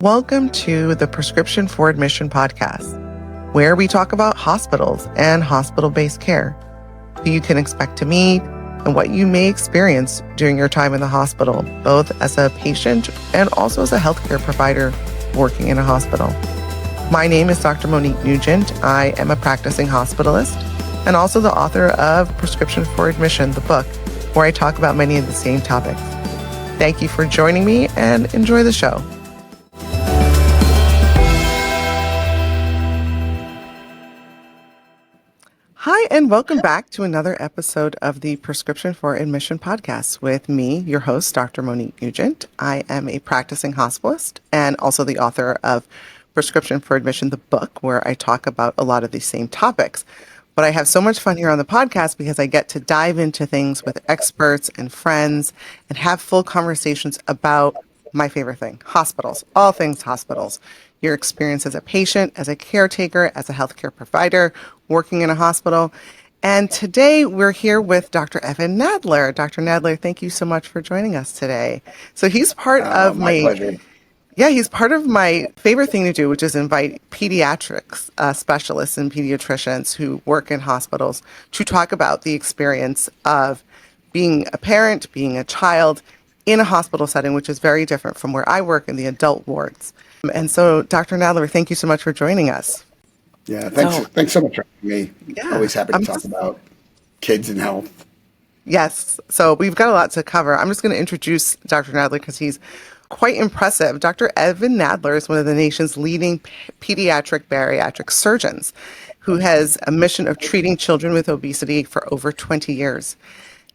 Welcome to the Prescription for Admission podcast, where we talk about hospitals and hospital-based care, who you can expect to meet, and what you may experience during your time in the hospital, both as a patient and also as a healthcare provider working in a hospital. My name is Dr. Monique Nugent. I am a practicing hospitalist and also the author of Prescription for Admission, the book, where I talk about many of the same topics. Thank you for joining me and enjoy the show. Hi, and welcome back to another episode of the Prescription for Admission podcast with me, your host, Dr. Monique Nugent. I am a practicing hospitalist and also the author of Prescription for Admission, the book, where I talk about a lot of these same topics. But I have so much fun here on the podcast because I get to dive into things with experts and friends and have full conversations about my favorite thing, hospitals, all things hospitals. Your experience as a patient, as a caretaker, as a healthcare provider, working in a hospital. And today we're here with Dr. Evan Nadler. Dr. Nadler, thank you so much for joining us today. So he's part of my pleasure. Yeah, he's part of my favorite thing to do, which is invite pediatrics specialists and pediatricians who work in hospitals to talk about the experience of being a parent, being a child in a hospital setting, which is very different from where I work in the adult wards. And so, Dr. Nadler, thank you so much for joining us. Yeah, thanks so much for having me. Yeah, Always happy to talk about kids and health. Yes, so we've got a lot to cover. I'm just going to introduce Dr. Nadler because he's quite impressive. Dr. Evan Nadler is one of the nation's leading pediatric bariatric surgeons who has a mission of treating children with obesity for over 20 years.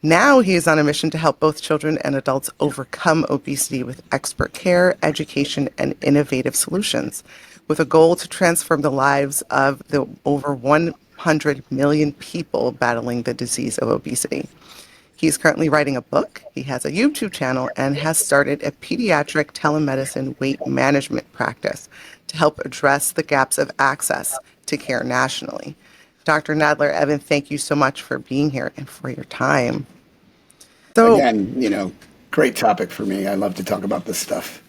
Now he is on a mission to help both children and adults overcome obesity with expert care, education, and innovative solutions, with a goal to transform the lives of the over 100 million people battling the disease of obesity. He's currently writing a book, he has a YouTube channel, and has started a pediatric telemedicine weight management practice to help address the gaps of access to care nationally. Dr. Nadler, Evan, thank you so much for being here and for your time. So, again, great topic for me. I love to talk about this stuff.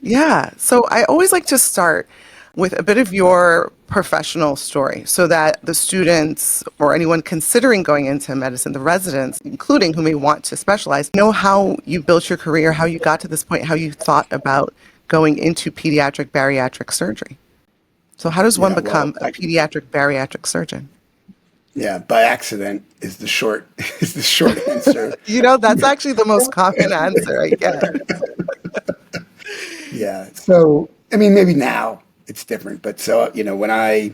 Yeah, so I always like to start with a bit of your professional story so that the students or anyone considering going into medicine, the residents, including who may want to specialize, know how you built your career, how you got to this point, how you thought about going into pediatric bariatric surgery. So how does one become a pediatric bariatric surgeon? Yeah, by accident is the short answer. That's actually the most common answer I get. Yeah. So, maybe now it's different, but so, when I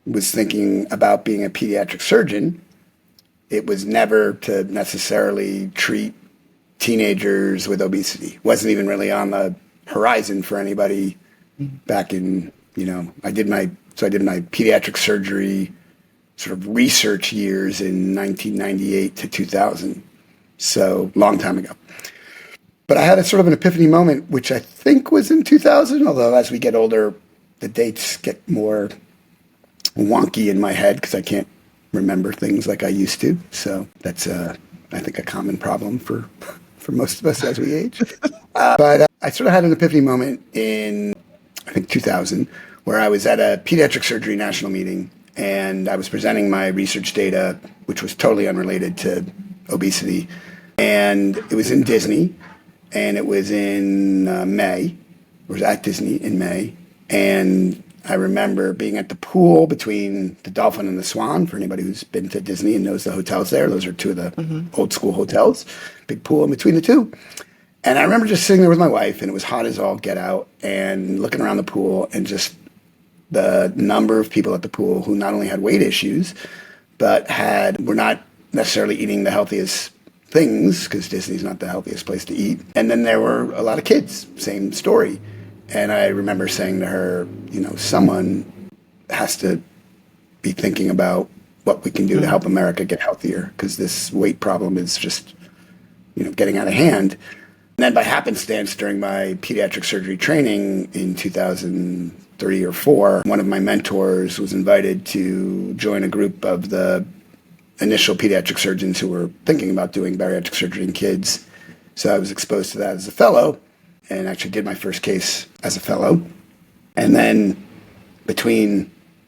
was thinking about being a pediatric surgeon, it was never to necessarily treat teenagers with obesity. It wasn't even really on the horizon for anybody back in, I did my pediatric surgery sort of research years in 1998 to 2000. So long time ago. But I had a sort of an epiphany moment, which I think was in 2000, although as we get older, the dates get more wonky in my head because I can't remember things like I used to. So that's, I think, a common problem for most of us as we age. But I sort of had an epiphany moment in, I think, 2000, where I was at a pediatric surgery national meeting, and I was presenting my research data, which was totally unrelated to obesity. And it was in Disney, and it was in May. It was at Disney in May. And I remember being at the pool between the Dolphin and the Swan, for anybody who's been to Disney and knows the hotels there. Those are two of the old school hotels, big pool in between the two. And I remember just sitting there with my wife, and it was hot as all get out, and looking around the pool, and just the number of people at the pool who not only had weight issues, but were not necessarily eating the healthiest things, because Disney's not the healthiest place to eat. And then there were a lot of kids, same story. And I remember saying to her, someone has to be thinking about what we can do to help America get healthier, because this weight problem is just, getting out of hand. And then by happenstance, during my pediatric surgery training in 2003 or 4, one of my mentors was invited to join a group of the initial pediatric surgeons who were thinking about doing bariatric surgery in kids. So I was exposed to that as a fellow. and actually did my first case as a fellow. And then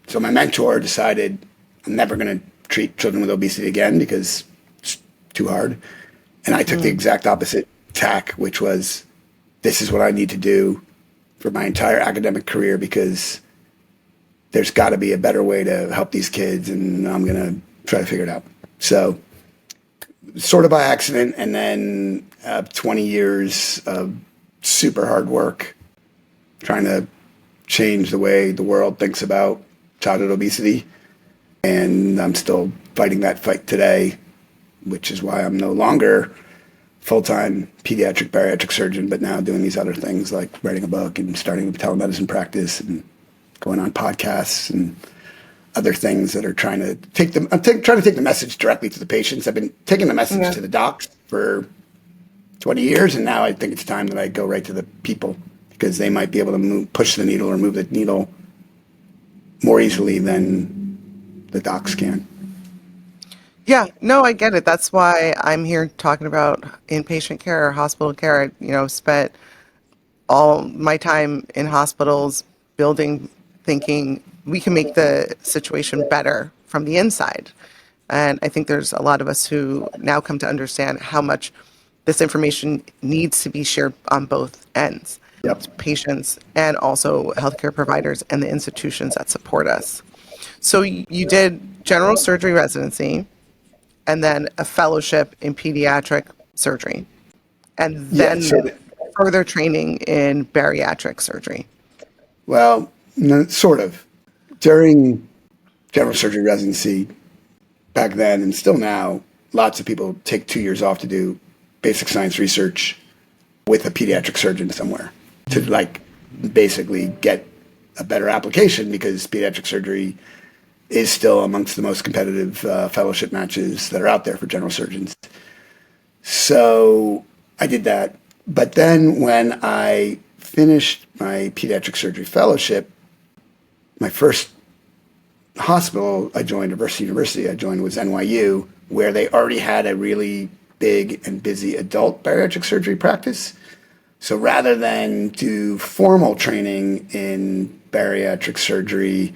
so my mentor decided I'm never going to treat children with obesity again because it's too hard. And I took the exact opposite tack, which was, this is what I need to do for my entire academic career because there's got to be a better way to help these kids, and I'm going to try to figure it out. So sort of by accident, and then 20 years of super hard work trying to change the way the world thinks about childhood obesity. And I'm still fighting that fight today, which is why I'm no longer full-time pediatric bariatric surgeon, but now doing these other things like writing a book and starting a telemedicine practice and going on podcasts and other things that are trying to take the message directly to the patients. I've been taking the message to the docs for 20 years, and now I think it's time that I go right to the people because they might be able to push the needle or move the needle more easily than the docs can. Yeah, no, I get it. That's why I'm here talking about inpatient care or hospital care. I, spent all my time in hospitals building, thinking we can make the situation better from the inside. And I think there's a lot of us who now come to understand how much this information needs to be shared on both ends. Yep. Patients and also healthcare providers and the institutions that support us. So you did general surgery residency and then a fellowship in pediatric surgery and then further training in bariatric surgery. Well, no, sort of. During general surgery residency back then and still now, lots of people take 2 years off to do basic science research with a pediatric surgeon somewhere to basically get a better application because pediatric surgery is still amongst the most competitive fellowship matches that are out there for general surgeons. So I did that. But then when I finished my pediatric surgery fellowship, my first hospital I joined, University I joined, was NYU, where they already had a really big and busy adult bariatric surgery practice. So rather than do formal training in bariatric surgery,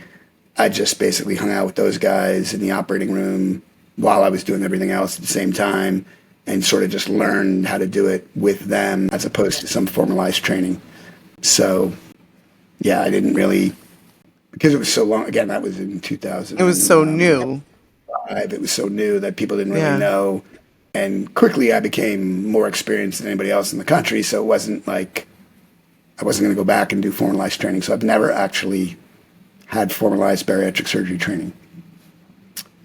I just basically hung out with those guys in the operating room while I was doing everything else at the same time and sort of just learned how to do it with them as opposed to some formalized training. So, yeah, I didn't really, because it was so long, again, that was in 2000. It was so new. It was so new that people didn't really know. And quickly I became more experienced than anybody else in the country. So it wasn't like I wasn't going to go back and do formalized training. So I've never actually had formalized bariatric surgery training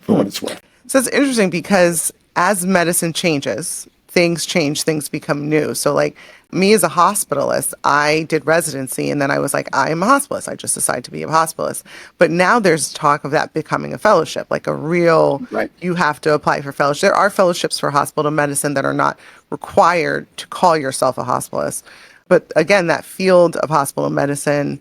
for what it's worth. So it's interesting because as medicine changes, things change, things become new. So like me as a hospitalist, I did residency and then I was like, I am a hospitalist. I just decided to be a hospitalist. But now there's talk of that becoming a fellowship, like a real, you have to apply for fellowship. There are fellowships for hospital medicine that are not required to call yourself a hospitalist. But again, that field of hospital medicine,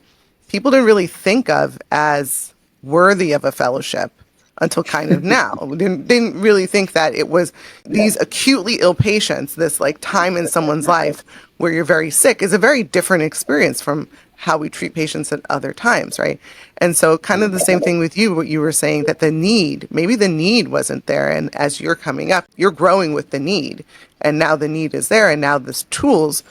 people didn't really think of as worthy of a fellowship until kind of now. We didn't really think that it was these acutely ill patients, this like time in someone's life where you're very sick is a very different experience from how we treat patients at other times, right? And so kind of the same thing with you, what you were saying, that maybe the need wasn't there. And as you're coming up, you're growing with the need. And now the need is there. And now the tools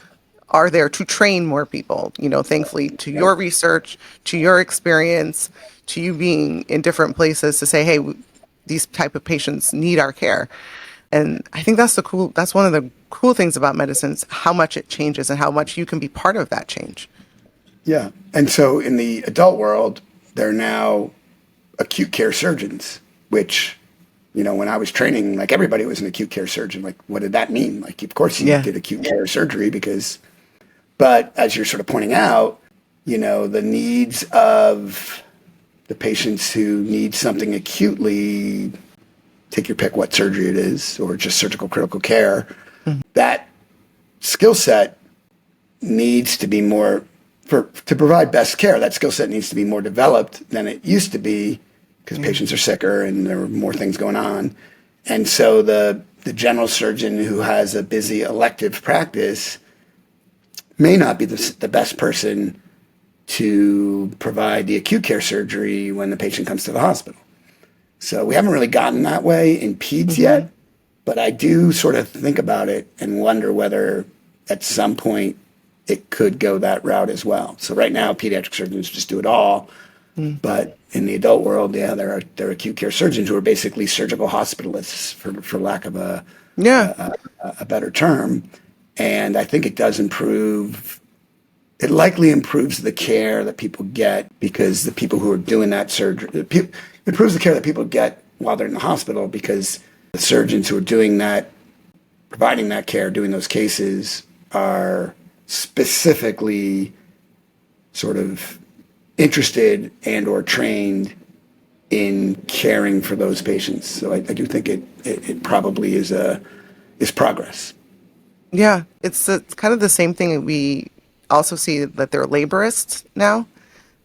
are there to train more people, thankfully to your research, to your experience, to you being in different places to say, hey, these type of patients need our care. And I think that's one of the cool things about medicine is how much it changes and how much you can be part of that change. Yeah. And so in the adult world, they're now acute care surgeons, which, when I was training, like everybody was an acute care surgeon. Like, what did that mean? Like, of course you did acute care surgery but as you're sort of pointing out, the needs of the patients who need something acutely, take your pick what surgery it is, or just surgical critical care, that skill set needs to be more, to provide best care, that skill set needs to be more developed than it used to be because patients are sicker and there are more things going on. And so the general surgeon who has a busy elective practice may not be the best person to provide the acute care surgery when the patient comes to the hospital. So we haven't really gotten that way in peds yet, but I do sort of think about it and wonder whether at some point it could go that route as well. So right now, pediatric surgeons just do it all. But in the adult world, yeah, there are acute care surgeons who are basically surgical hospitalists, for lack of a better term. And I think it does improve. It likely improves the care that people get, because the people who are doing that surgery, improves the care that people get while they're in the hospital, because the surgeons who are doing that, providing that care, doing those cases, are specifically sort of interested and or trained in caring for those patients. So I do think it probably is progress. Yeah, it's kind of the same thing. We also see that they're laborists now.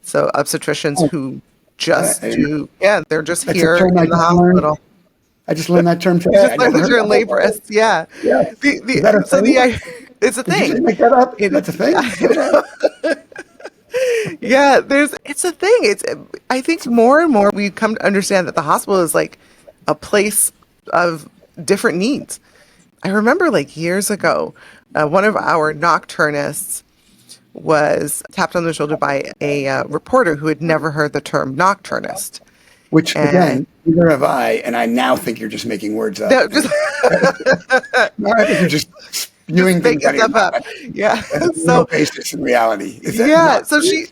So obstetricians who just they're just That's here a term in the hospital. I just learned that term today. You just learned that you're a laborist. Yeah. Yeah. Is that a thing? It's a Did you thing. just make that up? That's a thing? Yeah, it's a thing. I think more and more we come to understand that the hospital is like a place of different needs. I remember like years ago, one of our nocturnists was tapped on the shoulder by a reporter who had never heard the term nocturnist. Which, again, neither have I, and I now think you're just making words up. No, just No, I think you're just spewing things out of your mouth. Yeah. No basis in reality. So she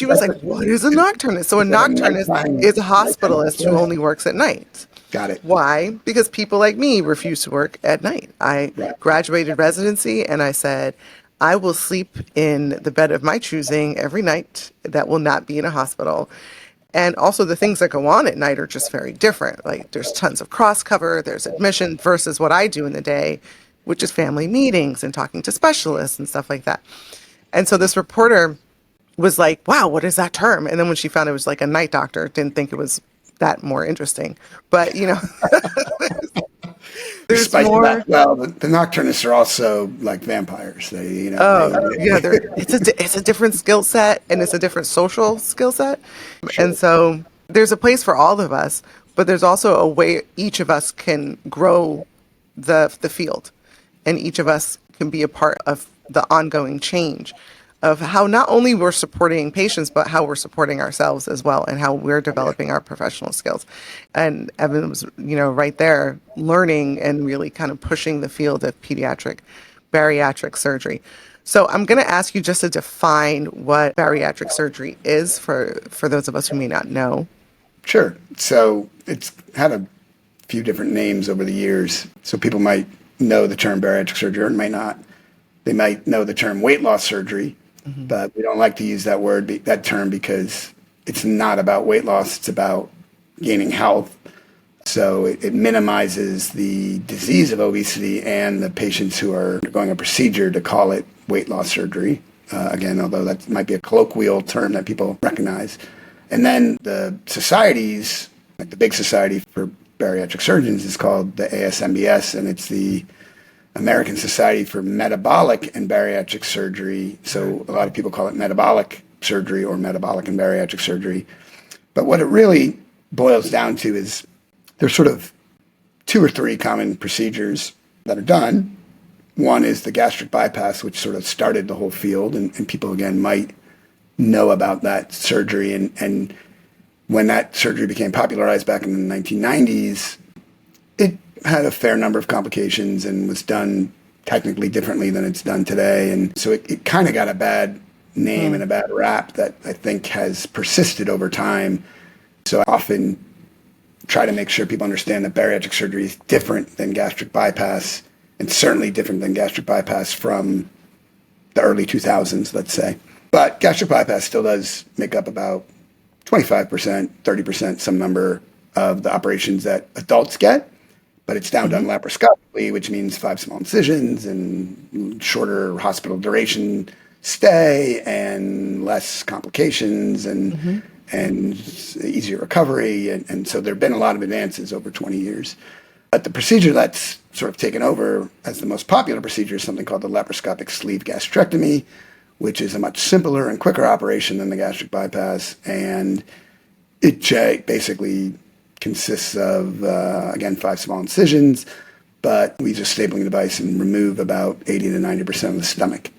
was like, what is a nocturnist? So a nocturnist is a hospitalist who only works at night. Got it. Why? Because people like me refuse to work at night. I graduated residency and I said, I will sleep in the bed of my choosing every night. That will not be in a hospital. And also the things that go on at night are just very different. Like there's tons of cross cover, there's admission versus what I do in the day, which is family meetings and talking to specialists and stuff like that. And so this reporter was like, wow, what is that term? And then when she found it was like a night doctor, didn't think it was that more interesting. But, there's more. That, well, the nocturnists are also like vampires. It's a different skill set, and it's a different social skill set. Sure. And so there's a place for all of us, but there's also a way each of us can grow the field, and each of us can be a part of the ongoing change of how not only we're supporting patients, but how we're supporting ourselves as well, and how we're developing our professional skills. And Evan was, right there learning and really kind of pushing the field of pediatric bariatric surgery. So I'm going to ask you just to define what bariatric surgery is for those of us who may not know. Sure. So it's had a few different names over the years. So people might know the term bariatric surgery or might not. They might know the term weight loss surgery, but we don't like to use that term because it's not about weight loss. It's about gaining health. So it minimizes the disease of obesity and the patients who are undergoing a procedure to call it weight loss surgery. Again, although that might be a colloquial term that people recognize. And then the societies, like the big society for bariatric surgeons is called the ASMBS, and it's the American Society for Metabolic and Bariatric Surgery. So a lot of people call it metabolic surgery or metabolic and bariatric surgery. But what it really boils down to is there's sort of 2 or 3 common procedures that are done. One is the gastric bypass, which sort of started the whole field, and people, again, might know about that surgery. And when that surgery became popularized back in the 1990s, it had a fair number of complications and was done technically differently than it's done today. And so it kind of got a bad name and a bad rap that I think has persisted over time. So I often try to make sure people understand that bariatric surgery is different than gastric bypass, and certainly different than gastric bypass from the early 2000s, let's say. But gastric bypass still does make up about 25%, 30%, some number of the operations that adults get. But it's now done laparoscopically, which means 5 small incisions and shorter hospital duration stay and less complications and easier recovery. And so there have been a lot of advances over 20 years. But the procedure that's sort of taken over as the most popular procedure is something called the laparoscopic sleeve gastrectomy, which is a much simpler and quicker operation than the gastric bypass. And it basically consists of, again, 5 small incisions, but we use a stapling device and remove about 80 to 90% of the stomach.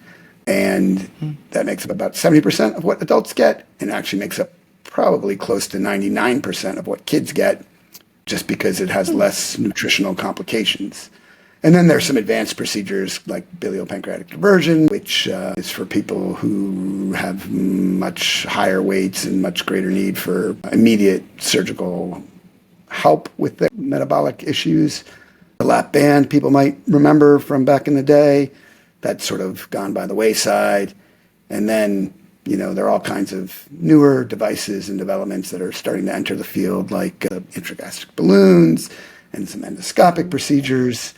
And that makes up about 70% of what adults get, and actually makes up probably close to 99% of what kids get, just because it has less nutritional complications. And then there's some advanced procedures like biliopancreatic diversion, which is for people who have much higher weights and much greater need for immediate surgical help with their metabolic issues. The lap band, people might remember from back in the day, that's sort of gone by the wayside. And then, there are all kinds of newer devices and developments that are starting to enter the field, like intragastric balloons and some endoscopic procedures.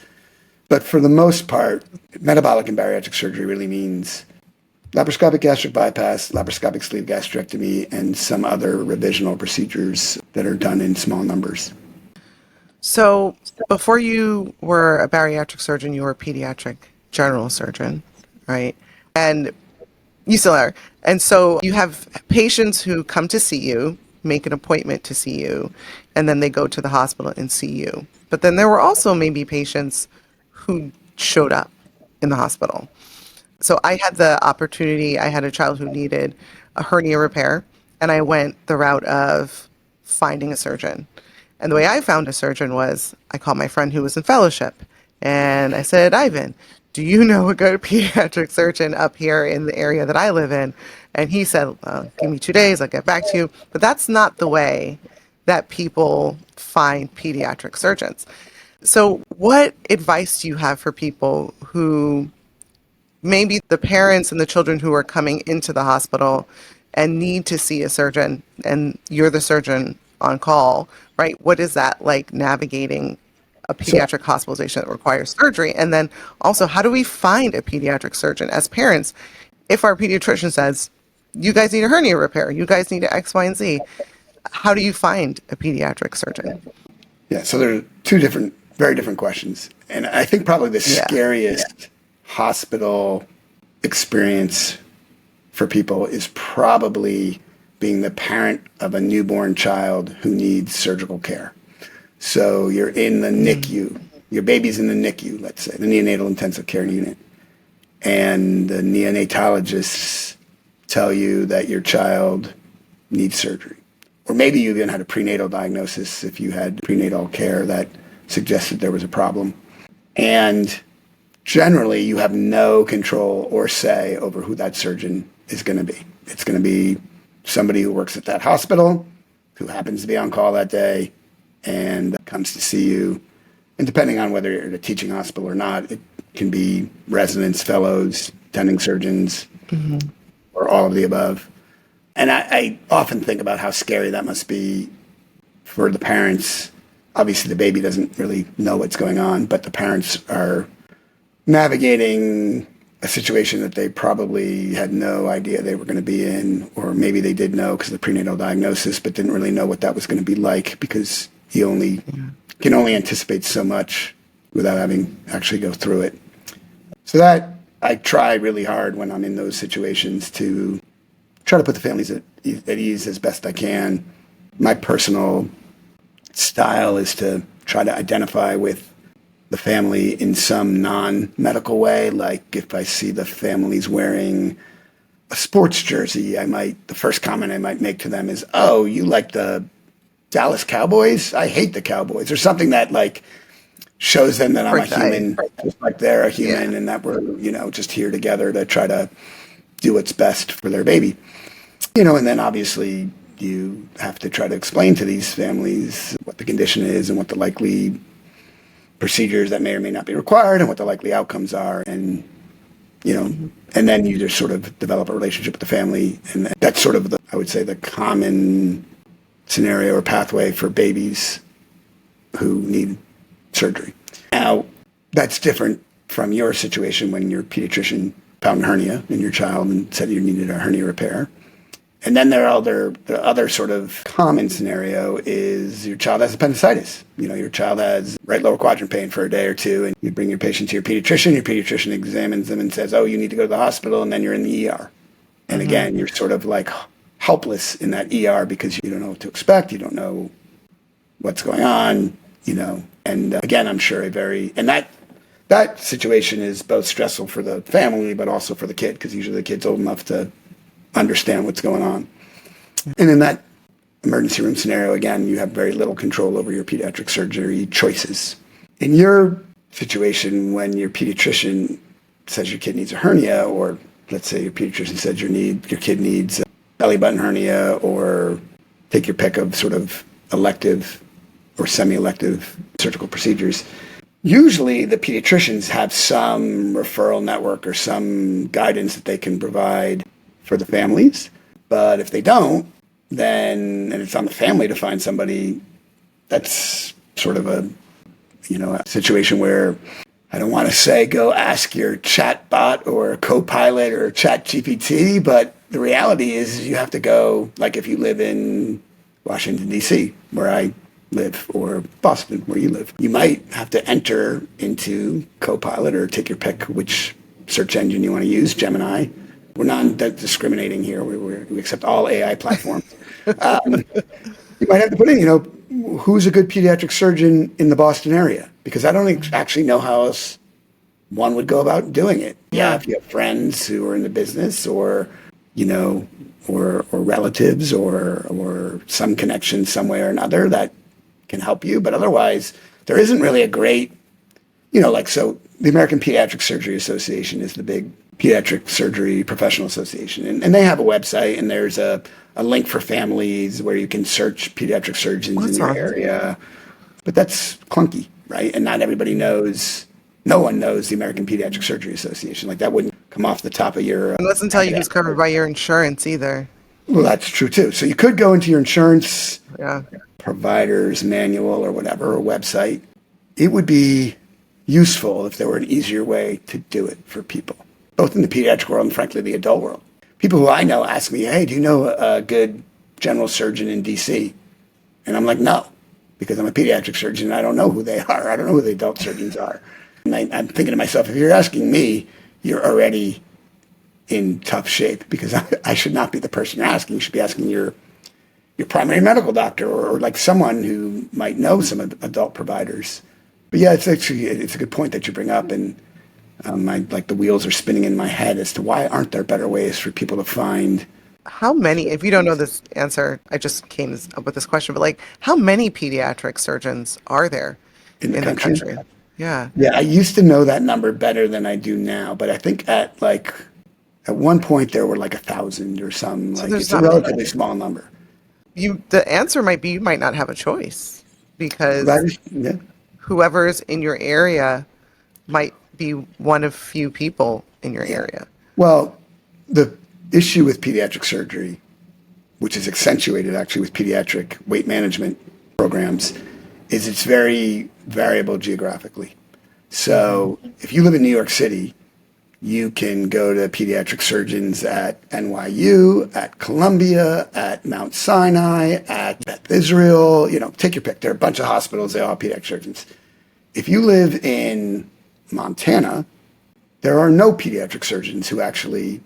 But for the most part, metabolic and bariatric surgery really means laparoscopic gastric bypass, laparoscopic sleeve gastrectomy, and some other revisional procedures that are done in small numbers. So before you were a bariatric surgeon, you were a pediatric general surgeon, right? And you still are. And so you have patients who come to see you, make an appointment to see you, and then they go to the hospital and see you. But then there were also maybe patients who showed up in the hospital. So I had the opportunity, I had a child who needed a hernia repair, and I went the route of finding a surgeon. And the way I found a surgeon was I called my friend who was in fellowship, and I said, Ivan, do you know a good pediatric surgeon up here in the area that I live in? And he said, give me 2 days, I'll get back to you. But that's not the way that people find pediatric surgeons. So what advice do you have for people who maybe the parents and the children who are coming into the hospital and need to see a surgeon, and you're the surgeon on call, right? What is that like navigating a pediatric hospitalization that requires surgery? And then also, how do we find a pediatric surgeon as parents? If our pediatrician says, you guys need a hernia repair, you guys need a X, Y, and Z, how do you find a pediatric surgeon? Yeah, so there are two very different questions. And I think probably the scariest hospital experience for people is probably being the parent of a newborn child who needs surgical care. So you're in the NICU, your baby's in the NICU, let's say, the neonatal intensive care unit, and the neonatologists tell you that your child needs surgery. Or maybe you even had a prenatal diagnosis if you had prenatal care that suggested there was a problem. And generally, you have no control or say over who that surgeon is going to be. It's going to be somebody who works at that hospital, who happens to be on call that day, and comes to see you. And depending on whether you're at a teaching hospital or not, it can be residents, fellows, attending surgeons, or all of the above. And I often think about how scary that must be for the parents. Obviously, the baby doesn't really know what's going on, but the parents are navigating a situation that they probably had no idea they were going to be in, or maybe they did know because of the prenatal diagnosis, but didn't really know what that was going to be like, because you can only anticipate so much without having actually go through it. So that I try really hard when I'm in those situations to try to put the families at ease as best I can. My personal style is to try to identify with the family in some non-medical way. Like if I see the family's wearing a sports jersey, the first comment I might make to them is, oh, you like the Dallas Cowboys? I hate the Cowboys. Or something that like shows them that I'm a human, just like they're a human, and that we're, just here together to try to do what's best for their baby. And then obviously you have to try to explain to these families what the condition is and what the likely procedures that may or may not be required and what the likely outcomes are. And, and then you just sort of develop a relationship with the family. And that's sort of I would say the common scenario or pathway for babies who need surgery. Now, that's different from your situation when your pediatrician found a hernia in your child and said you needed a hernia repair. And then the other sort of common scenario is your child has appendicitis. Your child has right lower quadrant pain for a day or two, and you bring your patient to your pediatrician examines them and says, oh, you need to go to the hospital, and then you're in the ER. And again, you're sort of like helpless in that ER because you don't know what to expect. You don't know what's going on, And again, I'm sure that situation is both stressful for the family, but also for the kid, because usually the kid's old enough to understand what's going on. And in that emergency room scenario, again, you have very little control over your pediatric surgery choices. In your situation, when your pediatrician says your kid needs a hernia, or let's say your pediatrician says your kid needs a belly button hernia, or take your pick of sort of elective or semi-elective surgical procedures, usually the pediatricians have some referral network or some guidance that they can provide for the families. But if they don't, then, and it's on the family to find somebody, that's sort of a situation where I don't want to say go ask your chat bot or Copilot or Chat GPT, but the reality is you have to go, like if you live in Washington, D.C., where I live, or Boston, where you live, you might have to enter into Copilot or take your pick which search engine you want to use, Gemini. We're non-discriminating here. We accept all AI platforms. You might have to put in, who's a good pediatric surgeon in the Boston area? Because I don't actually know how else one would go about doing it. Yeah, if you have friends who are in the business, or or relatives, or some connection some way or another that can help you. But otherwise, there isn't really a great, so the American Pediatric Surgery Association is the big pediatric surgery professional association. And they have a website, and there's a link for families where you can search pediatric surgeons in your area. But that's clunky, right? And not everybody knows, no one knows the American Pediatric Surgery Association. Like that wouldn't come off the top of your... It doesn't tell you who's covered by your insurance either. Well, that's true too. So you could go into your insurance provider's manual or whatever, or website. It would be useful if there were an easier way to do it for people, both in the pediatric world and frankly the adult world. People who I know ask me, hey, do you know a good general surgeon in DC? And I'm like, no, because I'm a pediatric surgeon and I don't know who they are. I don't know who the adult surgeons are. And I'm thinking to myself, if you're asking me, you're already in tough shape, because I should not be the person you're asking. You should be asking your primary medical doctor, or like someone who might know some adult providers. But yeah, it's a good point that you bring up, and the wheels are spinning in my head as to why aren't there better ways for people to find. How many, if you don't know this answer, I just came up with this question, but how many pediatric surgeons are there in the country? Yeah. Yeah, I used to know that number better than I do now, but I think at one point there were 1,000 or something. So it's a relatively small number. The answer might be you might not have a choice, because whoever's in your area might be one of few people in your area. Well, the issue with pediatric surgery, which is accentuated actually with pediatric weight management programs, is it's very variable geographically. So if you live in New York City, you can go to pediatric surgeons at NYU, at Columbia, at Mount Sinai, at Beth Israel, take your pick. There are a bunch of hospitals, they all have pediatric surgeons. If you live in Montana, there are no pediatric surgeons who actually,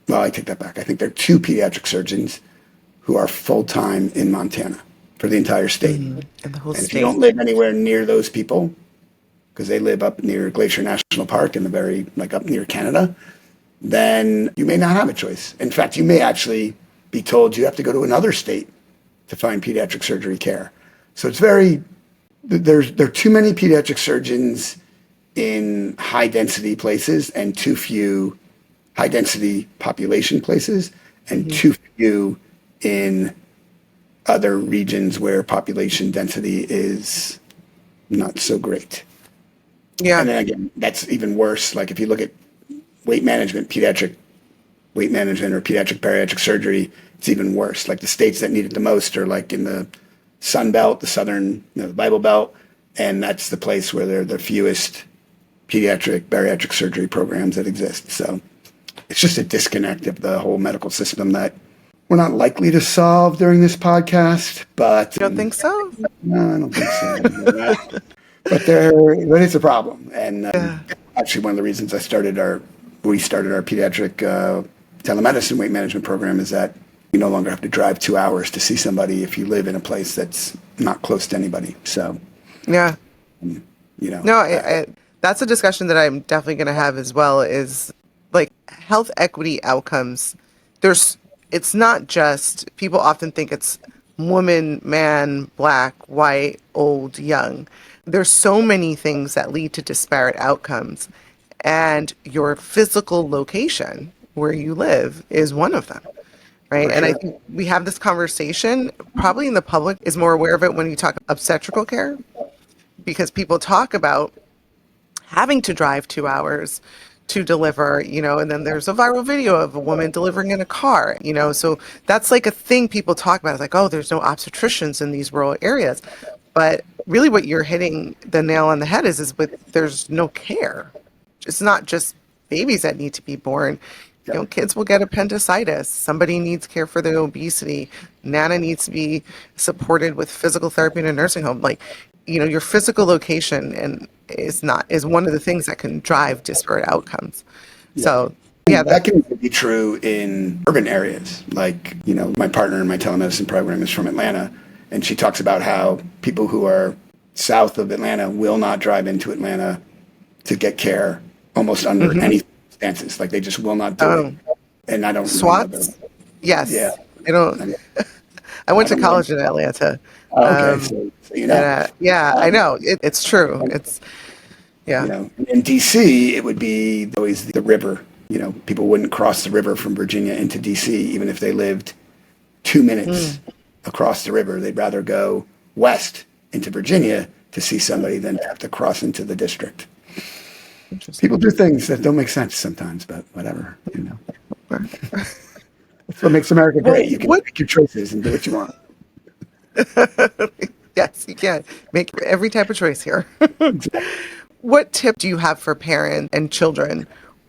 well, I take that back. I think there are 2 pediatric surgeons who are full-time in Montana for the entire state. And the whole and state. If you don't live anywhere near those people, because they live up near Glacier National Park in the very, up near Canada, then you may not have a choice. In fact, you may actually be told you have to go to another state to find pediatric surgery care. So it's there are too many pediatric surgeons in high-density places and too few high-density population places, and too few in other regions where population density is not so great. Yeah. And then again, that's even worse. If you look at weight management, pediatric weight management or pediatric bariatric surgery, it's even worse. The states that need it the most are in the Sun Belt, the Southern, the Bible Belt, and that's the place where there are the fewest pediatric bariatric surgery programs that exist. So it's just a disconnect of the whole medical system that we're not likely to solve during this podcast, but You don't think so? no, I don't think so. But it's a problem. And Yeah. actually, one of the reasons we started our pediatric telemedicine weight management program is that you no longer have to drive 2 hours to see somebody if you live in a place that's not close to anybody. So, Yeah. No, uh, that's a discussion that I'm definitely going to have as well, is like health equity outcomes. It's not just, people often think it's woman, man, black, white, old, young. There's so many things that lead to disparate outcomes. And your physical location where you live is one of them. Right. for And I sure. think we have this conversation probably in the public is more aware of it when you talk obstetrical care, because people talk about having to drive 2 hours to deliver, and then there's a viral video of a woman delivering in a car, so that's like a thing people talk about. It's like, oh, there's no obstetricians in these rural areas. But really what you're hitting the nail on the head is there's no care. It's not just babies that need to be born. Kids will get appendicitis. Somebody needs care for their obesity. Nana needs to be supported with physical therapy in a nursing home. Like, your physical location is one of the things that can drive disparate outcomes. So, yeah, That can be true in urban areas. Like, my partner in my telemedicine program is from Atlanta, and she talks about how people who are south of Atlanta will not drive into Atlanta to get care almost under any circumstances. Like, they just will not do it. And I don't remember. SWATs. Yes. Yeah. I don't. I went to college in Atlanta. Okay, so Yeah, I know. It's true. Yeah. In DC, it would be always the river. People wouldn't cross the river from Virginia into DC, even if they lived 2 minutes across the river. They'd rather go west into Virginia to see somebody than have to cross into the district. People do things that don't make sense sometimes, but whatever. That's what makes America great. You can make your choices and do what you want. Yes, you can make every type of choice here. What tip do you have for parents and children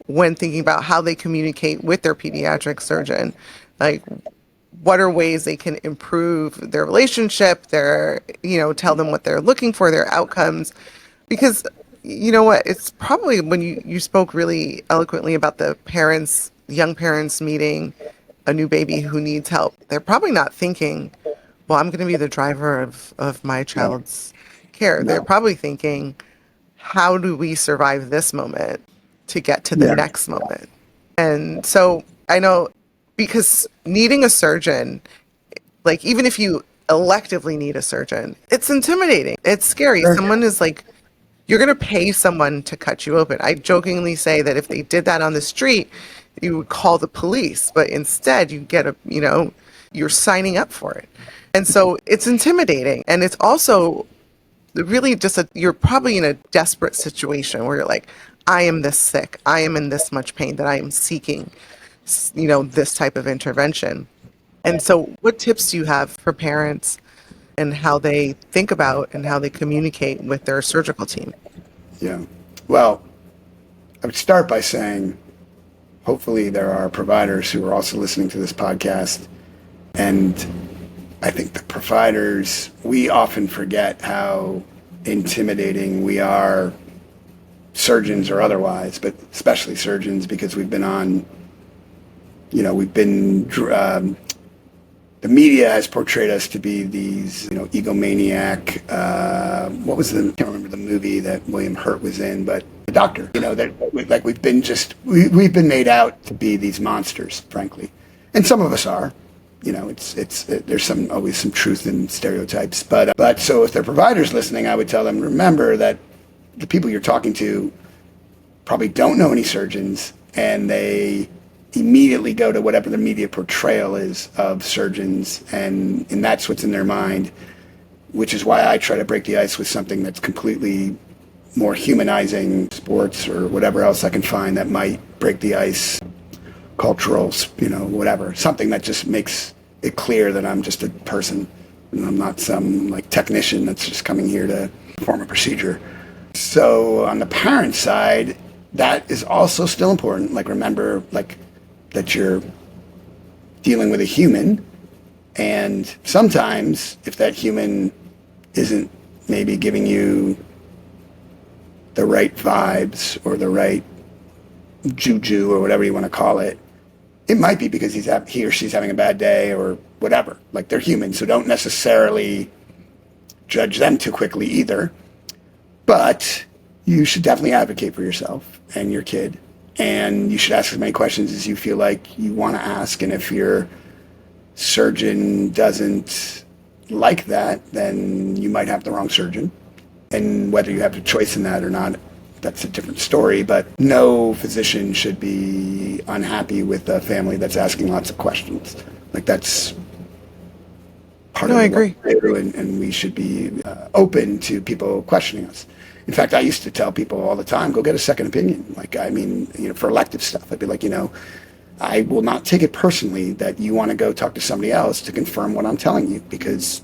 when thinking about how they communicate with their pediatric surgeon? Like, what are ways they can improve their relationship, tell them what they're looking for, their outcomes? Because you know what, it's probably when you spoke really eloquently about the young parents meeting a new baby who needs help. They're probably not thinking, well, I'm going to be the driver of my child's care. They're probably thinking, how do we survive this moment to get to the next moment? And so I know, because needing a surgeon, like, even if you electively need a surgeon, it's intimidating. It's scary. Someone is like, you're going to pay someone to cut you open. I jokingly say that if they did that on the street, you would call the police, but instead you get you're signing up for it. And so it's intimidating. And it's also really just you're probably in a desperate situation where you're like, I am this sick. I am in this much pain that I am seeking, this type of intervention. And so what tips do you have for parents and how they think about and how they communicate with their surgical team? Yeah. Well, I would start by saying, hopefully there are providers who are also listening to this podcast. And I think the providers, we often forget how intimidating we are, surgeons or otherwise, but especially surgeons, because we've been the media has portrayed us to be these, egomaniac, I can't remember the movie that William Hurt was in, but the doctor, we've been made out to be these monsters, frankly. And some of us are, there's always some truth in stereotypes, but so if they're providers listening, I would tell them, remember that the people you're talking to probably don't know any surgeons, and they immediately go to whatever the media portrayal is of surgeons, and that's what's in their mind, which is why I try to break the ice with something that's completely more humanizing, sports or whatever else I can find that might break the ice, cultural, whatever, something that just makes it clear that I'm just a person and I'm not some technician that's just coming here to perform a procedure. So on the parent side, that is also still important. Remember, that you're dealing with a human. And sometimes if that human isn't maybe giving you the right vibes or the right juju or whatever you want to call it, it might be because he or she's having a bad day or whatever. Like, they're human, so don't necessarily judge them too quickly either. But you should definitely advocate for yourself and your kid. And you should ask as many questions as you feel like you want to ask. And if your surgeon doesn't like that, then you might have the wrong surgeon. And whether you have a choice in that or not, that's a different story. But no physician should be unhappy with a family that's asking lots of questions. Like, that's part of I agree. what we do, and we should be open to people questioning us. In fact, I used to tell people all the time, go get a second opinion. Like, I mean, for elective stuff, I'd be like, I will not take it personally that you want to go talk to somebody else to confirm what I'm telling you, because,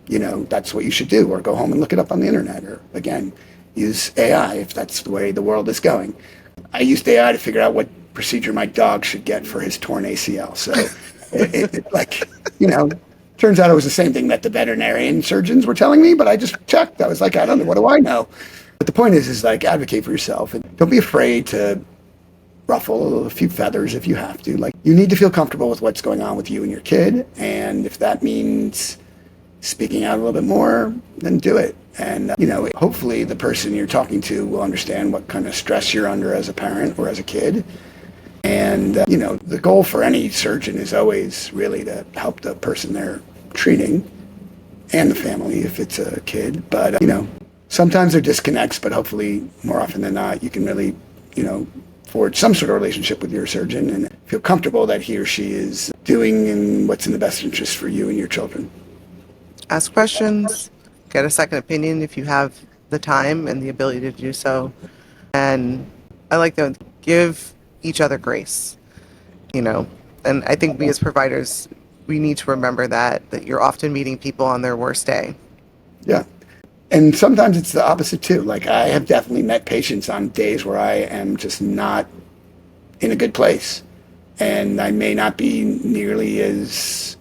that's what you should do, or go home and look it up on the internet, or, again, use AI if that's the way the world is going. I used AI to figure out what procedure my dog should get for his torn ACL. So, turns out it was the same thing that the veterinarian surgeons were telling me, but I just checked. I was like, I don't know, what do I know? But the point is like, advocate for yourself, and don't be afraid to ruffle a few feathers if you have to. Like, you need to feel comfortable with what's going on with you and your kid, and if that means speaking out a little bit more, then do it. And, hopefully the person you're talking to will understand what kind of stress you're under as a parent or as a kid. And, the goal for any surgeon is always really to help the person they're treating and the family if it's a kid. But, sometimes there are disconnects, but hopefully more often than not, you can really, forge some sort of relationship with your surgeon and feel comfortable that he or she is doing what's in the best interest for you and your children. Ask questions, get a second opinion if you have the time and the ability to do so. And I like to give each other grace, and I think we as providers, we need to remember that you're often meeting people on their worst day. Yeah. And sometimes it's the opposite too. Like, I have definitely met patients on days where I am just not in a good place, and I may not be nearly as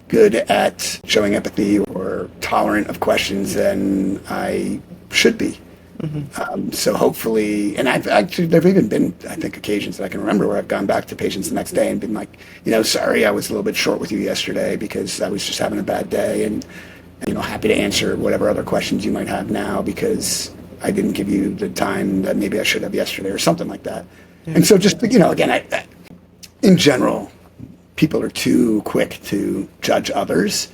good at showing empathy or tolerant of questions than I should be. Mm-hmm. So hopefully, and there've even been, I think, occasions that I can remember where I've gone back to patients the next day and been like, sorry, I was a little bit short with you yesterday because I was just having a bad day, and happy to answer whatever other questions you might have now because I didn't give you the time that maybe I should have yesterday, or something like that. Yeah. And so just, again, in general, people are too quick to judge others.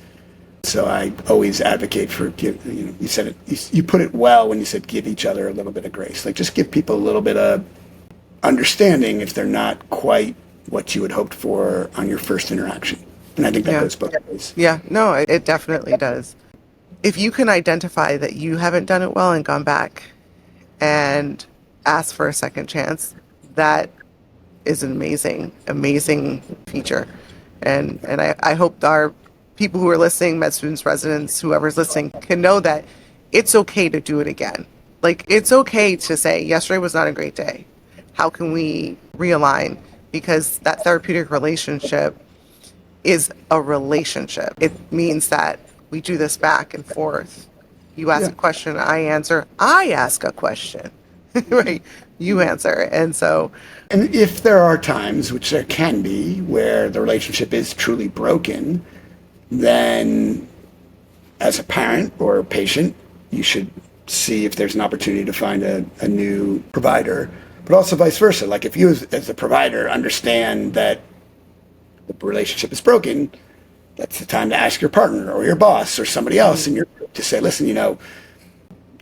So I always advocate for, you said it, you put it well when you said give each other a little bit of grace. Like, just give people a little bit of understanding if they're not quite what you had hoped for on your first interaction. And I think that goes both ways. Yeah, no, it definitely does. If you can identify that you haven't done it well and gone back and asked for a second chance, that is an amazing feature. And I hope our people who are listening, med students, residents, whoever's listening, can know that it's okay to do it again. Like, it's okay to say, yesterday was not a great day. How can we realign? Because that therapeutic relationship is a relationship. It means that we do this back and forth. You ask a question, I answer. I ask a question, right? You answer. And if there are times, which there can be, where the relationship is truly broken, then as a parent or a patient, you should see if there's an opportunity to find a new provider, but also vice versa. Like, if you as a provider understand that the relationship is broken, that's the time to ask your partner or your boss or somebody else in your group to say, listen,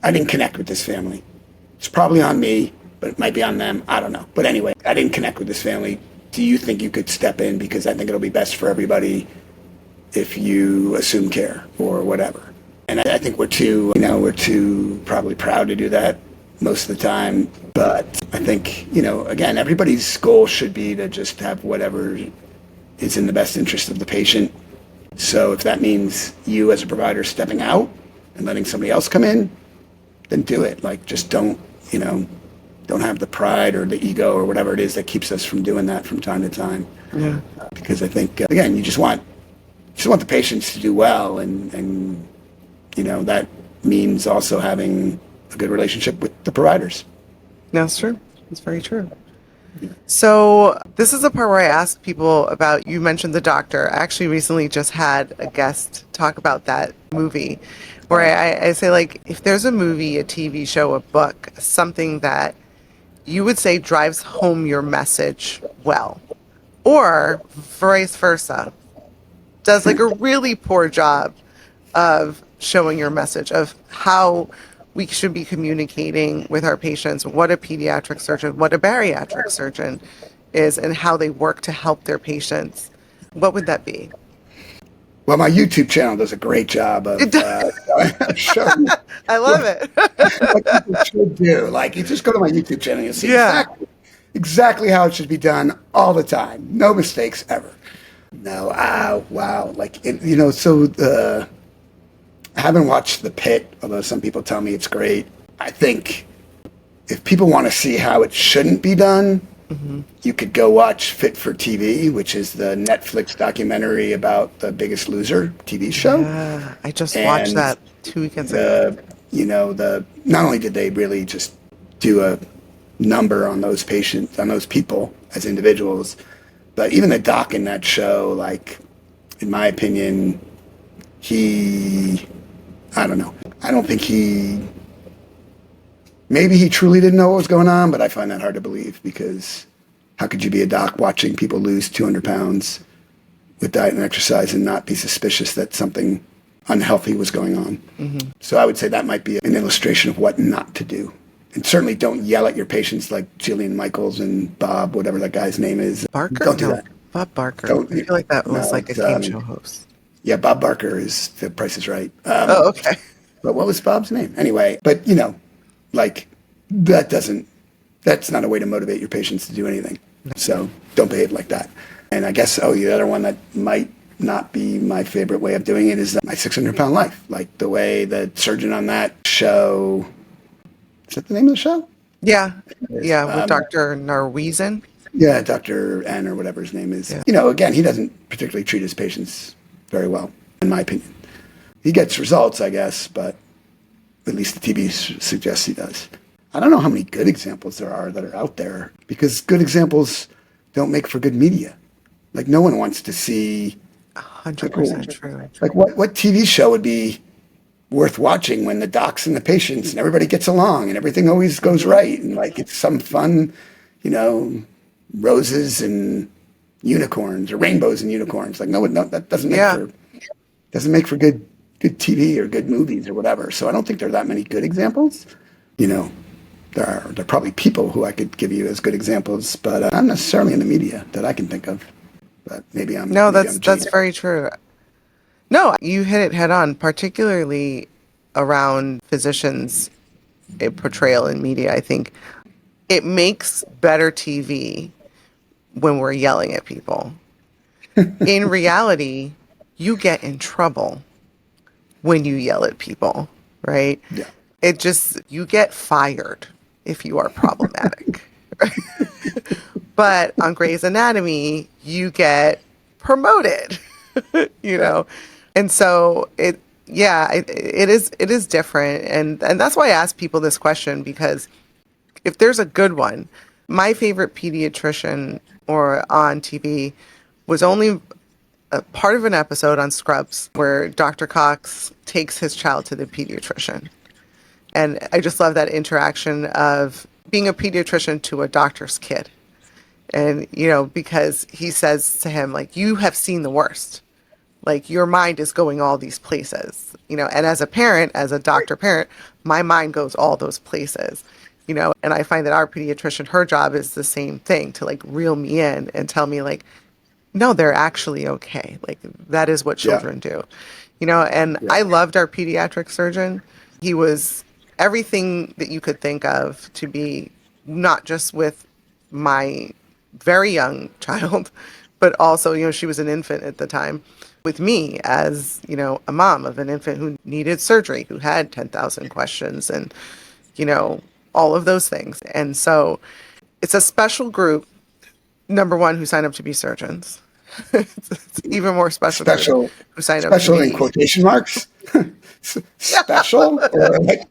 I didn't connect with this family. It's probably on me, but it might be on them. I don't know. But anyway, I didn't connect with this family. Do you think you could step in? Because I think it'll be best for everybody if you assume care or whatever. And I think we're too probably proud to do that most of the time. But I think, again, everybody's goal should be to just have whatever is in the best interest of the patient. So if that means you as a provider stepping out and letting somebody else come in, then do it. Like, just don't don't have the pride or the ego or whatever it is that keeps us from doing that from time to time. Yeah. Because I think, again, you just want the patients to do well, and that means also having a good relationship with the providers. That's true. It's very true. So this is the part where I ask people about, you mentioned The Doctor. I actually recently just had a guest talk about that movie, where I say, like, if there's a movie, a TV show, a book, something that you would say drives home your message well, or vice versa, does like a really poor job of showing your message of how we should be communicating with our patients, what a pediatric surgeon, what a bariatric surgeon is, and how they work to help their patients, what would that be? Well, my YouTube channel does a great job of showing I love it. what people should do. Like, you just go to my YouTube channel, you'll see Yeah. exactly how it should be done all the time. No mistakes ever. No, wow. Like, I haven't watched The Pit, although some people tell me it's great. I think if people want to see how it shouldn't be done, you could go watch Fit for TV, which is the Netflix documentary about The Biggest Loser TV show. Yeah, I just watched that 2 weekends ago. Not only did they really just do a number on those patients, on those people as individuals, but even the doc in that show, like, in my opinion, I don't know. I don't think maybe he truly didn't know what was going on, but I find that hard to believe, because how could you be a doc watching people lose 200 pounds with diet and exercise and not be suspicious that something unhealthy was going on? Mm-hmm. So I would say that might be an illustration of what not to do. And certainly don't yell at your patients like Jillian Michaels and Bob, whatever that guy's name is. Barker? Don't do that. Bob Barker. I feel like that was like a game show host. Yeah, Bob Barker is The Price is Right. Oh, okay. But what was Bob's name? Anyway, but like, that's not a way to motivate your patients to do anything. So don't behave like that. And I guess, the other one that might not be my favorite way of doing it is My 600-Pound Life. Like, the way the surgeon on that show, is that the name of the show? Yeah. Yeah, with Dr. Narweezen. Yeah, Dr. N or whatever his name is. Yeah. Again, he doesn't particularly treat his patients very well, in my opinion. He gets results, I guess, but at least the TV suggests he does. I don't know how many good examples there are that are out there, because good examples don't make for good media. Like, no one wants to see 100% true. Like, what TV show would be worth watching when the docs and the patients and everybody gets along and everything always goes right, and like it's some fun, roses and unicorns or rainbows and unicorns. Like, no, that doesn't make for good TV or good movies or whatever. So I don't think there are that many good examples. There are probably people who I could give you as good examples, but not necessarily in the media that I can think of. But maybe I'm that's very true. No, you hit it head on, particularly around physicians' portrayal in media. I think it makes better TV when we're yelling at people. In reality, you get in trouble when you yell at people, right? Yeah. You get fired if you are problematic. But on Grey's Anatomy, you get promoted, And so it is different. And that's why I ask people this question, because if there's a good one, my favorite pediatrician or on TV was only a part of an episode on Scrubs where Dr. Cox takes his child to the pediatrician. And I just love that interaction of being a pediatrician to a doctor's kid. And, because he says to him, like, you have seen the worst. Like, your mind is going all these places, and as a parent, as a doctor parent, my mind goes all those places, and I find that our pediatrician, her job is the same thing, to like reel me in and tell me, like, no, they're actually okay. Like, that is what children do, and I loved our pediatric surgeon. He was everything that you could think of to be, not just with my very young child, but also, she was an infant at the time, with me as, a mom of an infant who needed surgery, who had 10,000 questions. And, all of those things. And so it's a special group, number one, who sign up to be surgeons. It's even more special group Special, who sign up to special in be quotation marks. Special or like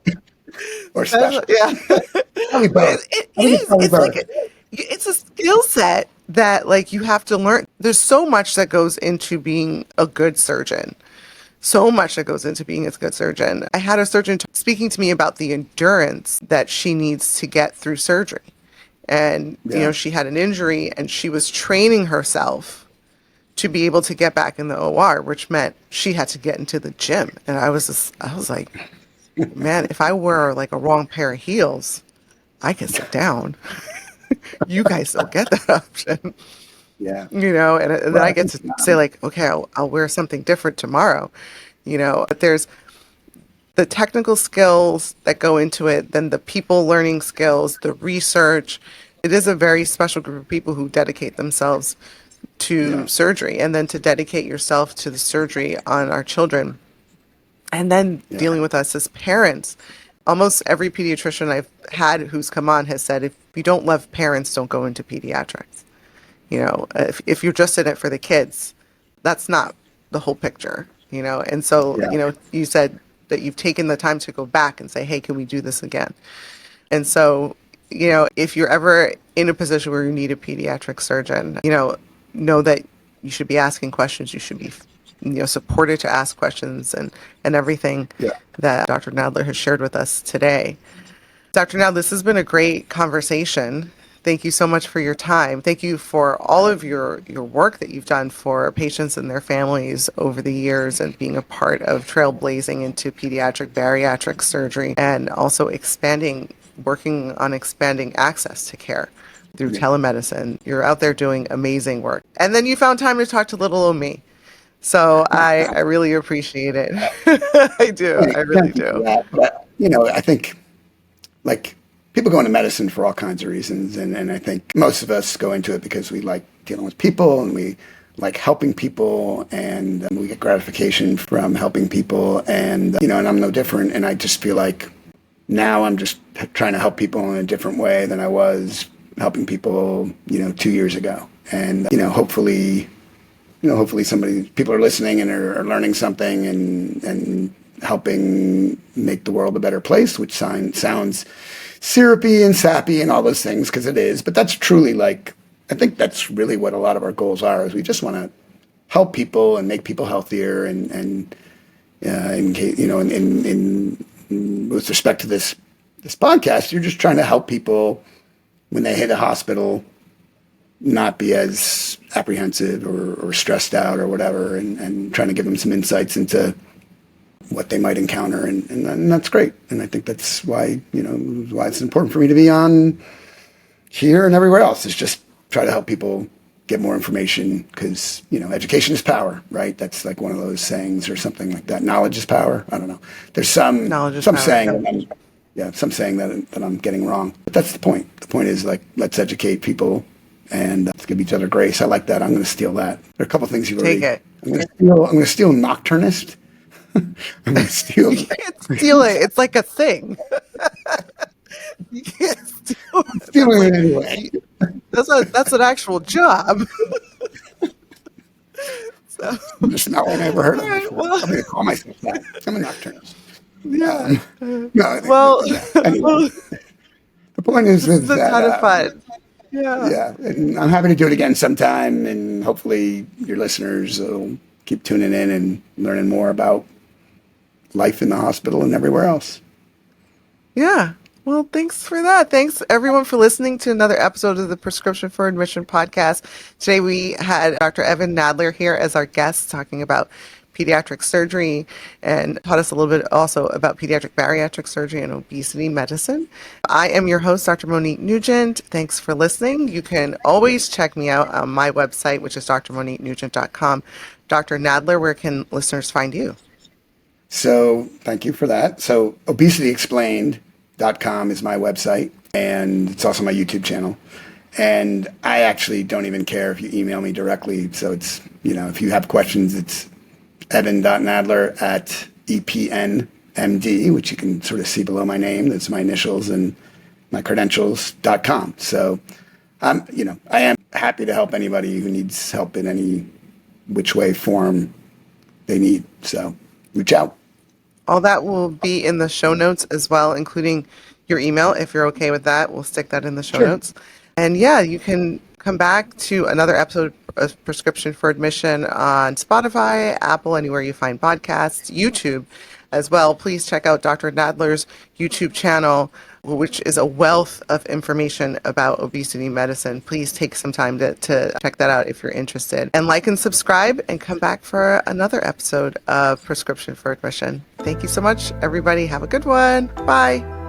or special. special. Yeah. Probably both. It I think it's is. probably It's like both. it's a skill set that like you have to learn. There's so much that goes into being a good surgeon. So much that goes into being a good surgeon. I had a surgeon speaking to me about the endurance that she needs to get through surgery. And, Yeah. she had an injury and she was training herself to be able to get back in the OR, which meant she had to get into the gym. And I was like, man, if I wear like a wrong pair of heels, I can sit down. You guys don't get that option. Yeah. And then Well, I I get think, to say like, okay, I'll wear something different tomorrow, but there's the technical skills that go into it, then the people learning skills, the research. It is a very special group of people who dedicate themselves to yeah. surgery, and then to dedicate yourself to the surgery on our children, and then Yeah. dealing with us as parents. Almost every pediatrician I've had who's come on has said, if you don't love parents, don't go into pediatrics. If you're just in it for the kids, that's not the whole picture, And so, Yeah. you said that you've taken the time to go back and say, hey, can we do this again? And so, if you're ever in a position where you need a pediatric surgeon, know that you should be asking questions. You should be, supported to ask questions and everything Yeah. that Dr. Nadler has shared with us today. Dr. Nadler, this has been a great conversation. Thank you so much for your time. Thank you for all of your work that you've done for patients and their families over the years, and being a part of trailblazing into pediatric bariatric surgery, and also working on expanding access to care through telemedicine. You're out there doing amazing work. And then you found time to talk to little old me. So I really appreciate it. I do. I really Thank you for do. that. But, I think like people go into medicine for all kinds of reasons. And I think most of us go into it because we like dealing with people and we like helping people, and we get gratification from helping people. And, and I'm no different. And I just feel like now I'm just trying to help people in a different way than I was helping people, 2 years ago. And, hopefully people are listening and are learning something and helping make the world a better place, which sounds syrupy and sappy and all those things, because it is. But that's truly I think that's really what a lot of our goals are, is we just want to help people and make people healthier. And in case, with respect to this podcast, you're just trying to help people when they hit a hospital not be as apprehensive or stressed out or whatever, and trying to give them some insights into what they might encounter. And that's great. And I think that's why, why it's important for me to be on here and everywhere else, is just try to help people get more information, because, education is power, right? That's like one of those sayings or something like that. Knowledge is power. I don't know. There's some Power. saying some saying that I'm getting wrong. But that's the point. The point is let's educate people and let's give each other grace. I like that. I'm going to steal that. There are a couple of things you've already. Take it. I'm going to steal nocturnist. I'm going to steal. You can't steal it. It's like a thing. You can't steal it. Stealing it anyway. That's an actual job. So, Just not one I ever heard of all right, before. well, I'm going to call myself that. I'm a nocturnist. yeah. No, Well, anyway, the point is this is a ton of that, fun. Yeah. yeah, and I'm happy to do it again sometime, and hopefully your listeners will keep tuning in and learning more about life in the hospital and everywhere else. Yeah. Well, thanks for that. Thanks everyone for listening to another episode of the Prescription for Admission podcast. Today we had Dr. Evan Nadler here as our guest, talking about pediatric surgery, and taught us a little bit also about pediatric bariatric surgery and obesity medicine. I am your host, Dr. Monique Nugent. Thanks for listening. You can always check me out on my website, which is drmoniquenugent.com. Dr. Nadler, where can listeners find you? So thank you for that. So obesityexplained.com is my website, and it's also my YouTube channel. And I actually don't even care if you email me directly. So it's, if you have questions, it's evan.nadler@EPNMD, which you can sort of see below my name. That's my initials. And my credentials.com. So I am happy to help anybody who needs help in any which way, form they need. So reach out. All that will be in the show notes as well, including your email. If you're okay with that, we'll stick that in the show Sure. notes. And yeah, you can come back to another episode of Prescription for Admission on Spotify, Apple, anywhere you find podcasts, YouTube as well. Please check out Dr. Nadler's YouTube channel, which is a wealth of information about obesity medicine. Please take some time to check that out if you're interested. And like and subscribe and come back for another episode of Prescription for Admission. Thank you so much, everybody. Have a good one. Bye.